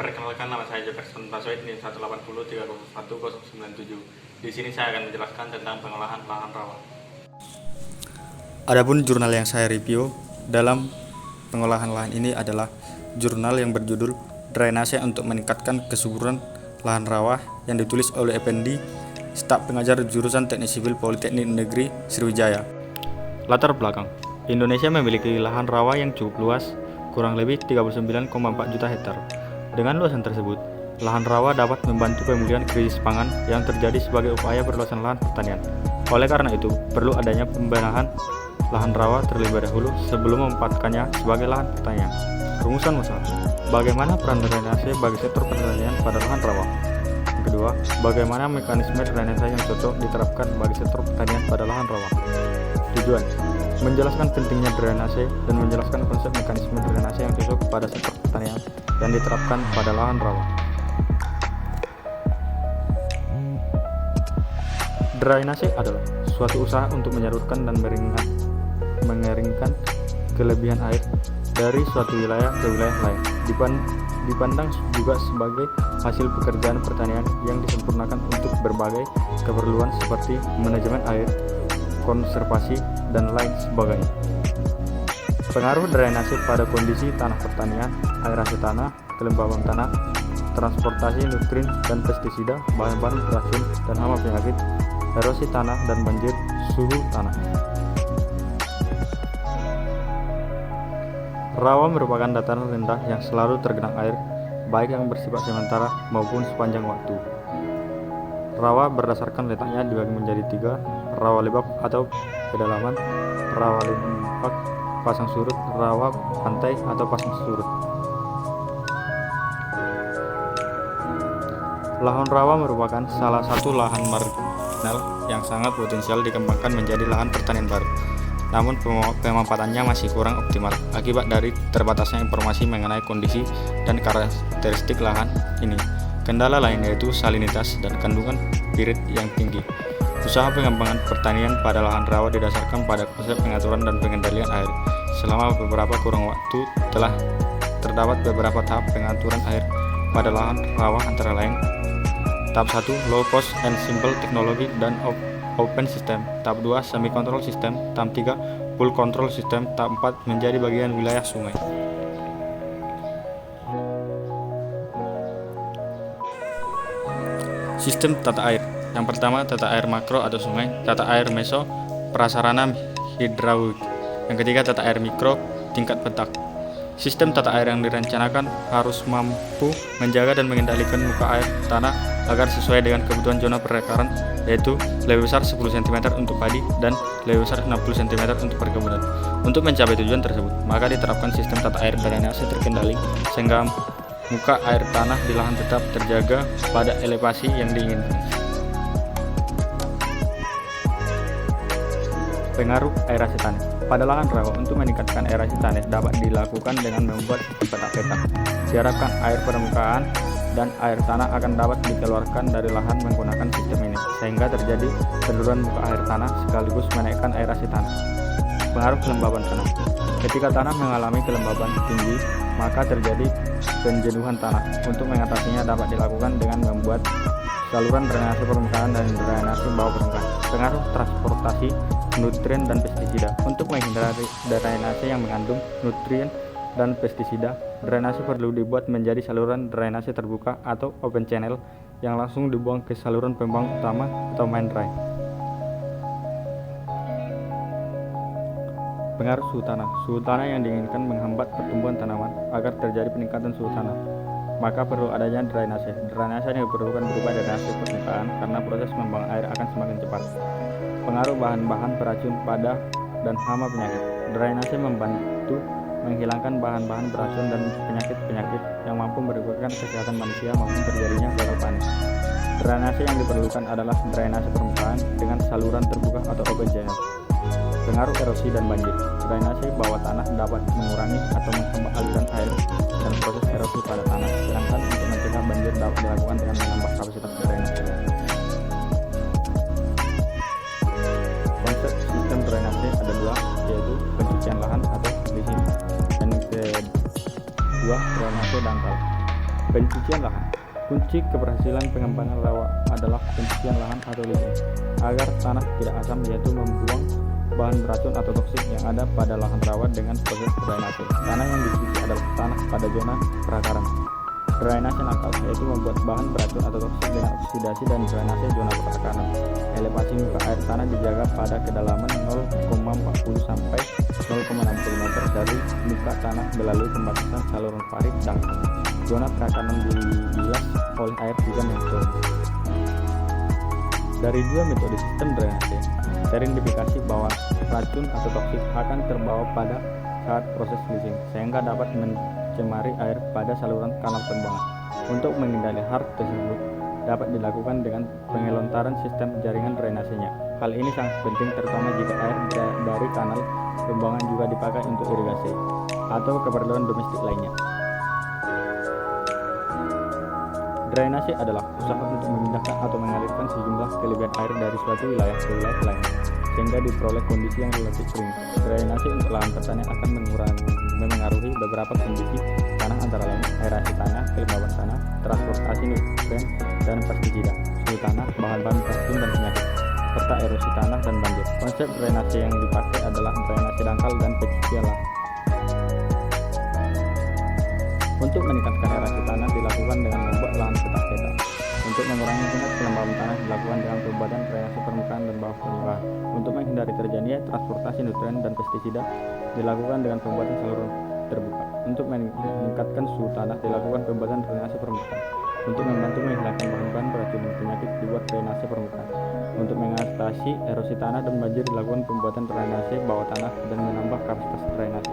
Perkenalkan, nama saya Jefferson Baswedan NIM 180301097. Di sini saya akan menjelaskan tentang pengolahan lahan rawa. Adapun jurnal yang saya review dalam pengolahan lahan ini adalah jurnal yang berjudul Drainase untuk Meningkatkan Kesuburan Lahan Rawa yang ditulis oleh Effendi, staf pengajar jurusan Teknik Sipil Politeknik Negeri Sriwijaya. Latar belakang: Indonesia memiliki lahan rawa yang cukup luas, kurang lebih 39,4 juta hektar. Dengan luasan tersebut, lahan rawa dapat membantu pemulihan krisis pangan yang terjadi sebagai upaya perluasan lahan pertanian. Oleh karena itu, perlu adanya pembenahan lahan rawa terlebih dahulu sebelum menempatkannya sebagai lahan pertanian. Rumusan masalah: bagaimana peran drainase bagi sektor pertanian pada lahan rawa? Yang kedua, bagaimana mekanisme drainase yang cocok diterapkan bagi sektor pertanian pada lahan rawa? Tujuan: menjelaskan pentingnya drainase dan menjelaskan konsep mekanisme drainase yang cocok pada sektor pertanian yang diterapkan pada lahan rawa. Drainase adalah suatu usaha untuk menyalurkan dan mengeringkan kelebihan air dari suatu wilayah ke wilayah lain. Dipandang juga sebagai hasil pekerjaan pertanian yang disempurnakan untuk berbagai keperluan seperti manajemen air, konservasi, dan lain sebagainya. Pengaruh drainase pada kondisi tanah pertanian, aerasi tanah, kelembaban tanah, transportasi nutrien dan pestisida, bahan-bahan beracun dan hama penyakit, erosi tanah dan banjir, suhu tanah. Rawa merupakan dataran rendah yang selalu tergenang air, baik yang bersifat sementara maupun sepanjang waktu. Rawa berdasarkan letaknya dibagi menjadi 3: rawa lebak atau kedalaman, rawa lembak pasang surut, rawa pantai atau pasang surut. Lahan rawa merupakan salah satu lahan marginal yang sangat potensial dikembangkan menjadi lahan pertanian baru. Namun pemanfaatannya masih kurang optimal akibat dari terbatasnya informasi mengenai kondisi dan karakteristik lahan ini. Kendala lain yaitu salinitas dan kandungan pirit yang tinggi. Usaha pengembangan pertanian pada lahan rawa didasarkan pada konsep pengaturan dan pengendalian air. Selama beberapa kurun waktu telah terdapat beberapa tahap pengaturan air pada lahan rawa, antara lain: tahap 1 low cost and simple technology dan open system, tahap 2 semi control system, tahap 3 full control system, tahap 4 menjadi bagian wilayah sungai. Sistem tata air. Yang pertama, tata air makro atau sungai. Tata air meso, prasarana hidraulik. Yang ketiga, tata air mikro, tingkat petak. Sistem tata air yang direncanakan harus mampu menjaga dan mengendalikan muka air tanah agar sesuai dengan kebutuhan zona perakaran, yaitu lebih besar 10 cm untuk padi dan lebih besar 60 cm untuk perkebunan. Untuk mencapai tujuan tersebut, maka diterapkan sistem tata air drainase terkendali sehingga muka air tanah di lahan tetap terjaga pada elevasi yang diinginkan. Pengaruh aerasi tanah pada lahan rawa. Untuk meningkatkan aerasi tanah dapat dilakukan dengan membuat sistem petak-petak. Diharapkan air permukaan dan air tanah akan dapat dikeluarkan dari lahan menggunakan sistem ini, sehingga terjadi penurunan muka air tanah sekaligus menaikkan aerasi tanah. Pengaruh kelembaban tanah. Ketika tanah mengalami kelembaban tinggi, maka terjadi penjenuhan tanah. Untuk mengatasinya dapat dilakukan dengan membuat saluran drainase permukaan dan drainase bawah permukaan. Pengaruh transportasi nutrien dan pestisida. Untuk menghindari drainase yang mengandung nutrien dan pestisida, drainase perlu dibuat menjadi saluran drainase terbuka atau open channel yang langsung dibuang ke saluran pembuang utama atau main drain. Pengaruh suhu tanah. Suhu tanah yang diinginkan menghambat pertumbuhan tanaman. Agar terjadi peningkatan suhu tanah, maka perlu adanya drainase. Drainase yang diperlukan berupa drainase permukaan karena proses membuang air akan semakin cepat. Pengaruh bahan-bahan beracun pada dan hama penyakit. Drainase membantu menghilangkan bahan-bahan beracun dan penyakit-penyakit yang mampu merugikan kesehatan manusia maupun terjadinya gagal panen. Drainase yang diperlukan adalah drainase permukaan dengan saluran terbuka atau open channel. Pengaruh erosi dan banjir. Drainase bawah tanah dapat mengurangi atau menghambat aliran air dan proses erosi pada tanah. Sedangkan untuk mencegah banjir dapat dilakukan dengan menambah kapasitas drainase. Konsep sistem drainase ada dua, yaitu pencucian lahan atau leaching, dan kedua drainase dangkal. Pencucian lahan. Kunci keberhasilan pengembangan rawa adalah pencucian lahan atau leaching agar tanah tidak asam, yaitu membuang bahan beracun atau toksik yang ada pada lahan rawa dengan proses drainase. Tanah yang dicuci adalah tanah pada zona perakaran. Drainase nakal yaitu membuat bahan beracun atau toksik dengan oksidasi dan drainase zona perakaran. Elevasi muka air tanah dijaga pada kedalaman 0,40 sampai 0,60 meter dari muka tanah melalui pembatasan saluran parit dangkal. Zona perakaran dibilas oleh air hujan yang turun. Dari dua metode sistem drainase, teridentifikasi bahwa racun atau toksik akan terbawa pada saat proses leaching, sehingga dapat mencemari air pada saluran kanal pembuangan. Untuk menghindari hal tersebut, dapat dilakukan dengan pengelontaran sistem jaringan drainasenya. Hal ini sangat penting terutama jika air dari kanal pembuangan juga dipakai untuk irigasi atau keperluan domestik lainnya. Drainase adalah usaha untuk memindahkan atau mengalirkan sejumlah kelebihan air dari suatu wilayah ke wilayah lainnya, sehingga diperoleh kondisi yang relatif kering. Drainase untuk lahan pertanian akan memengaruhi beberapa kondisi tanah, antara lain aerasi tanah, kelembaban tanah, transportasi nutrien dan pestisida, suhu tanah, bahan-bahan beracun dan penyakit, serta erosi tanah dan banjir. Konsep drainase yang dipakai adalah drainase dangkal dan pencucian lahan. Untuk meningkatkan aerasi tanah dilakukan dengan membuat lahan peta. Untuk mengurangi tingkat kelembaban tanah dilakukan dengan pembuatan drainase permukaan dan bawah permukaan. Untuk menghindari terjadinya transportasi nutrien dan pestisida dilakukan dengan pembuatan saluran terbuka. Untuk meningkatkan suhu tanah dilakukan pembuatan drainase permukaan. Untuk membantu menghilangkan bahan-bahan beracun dan penyakit dibuat drainase permukaan. Untuk mengatasi erosi tanah dan banjir dilakukan pembuatan drainase bawah tanah dan menambah kapasitas drainase.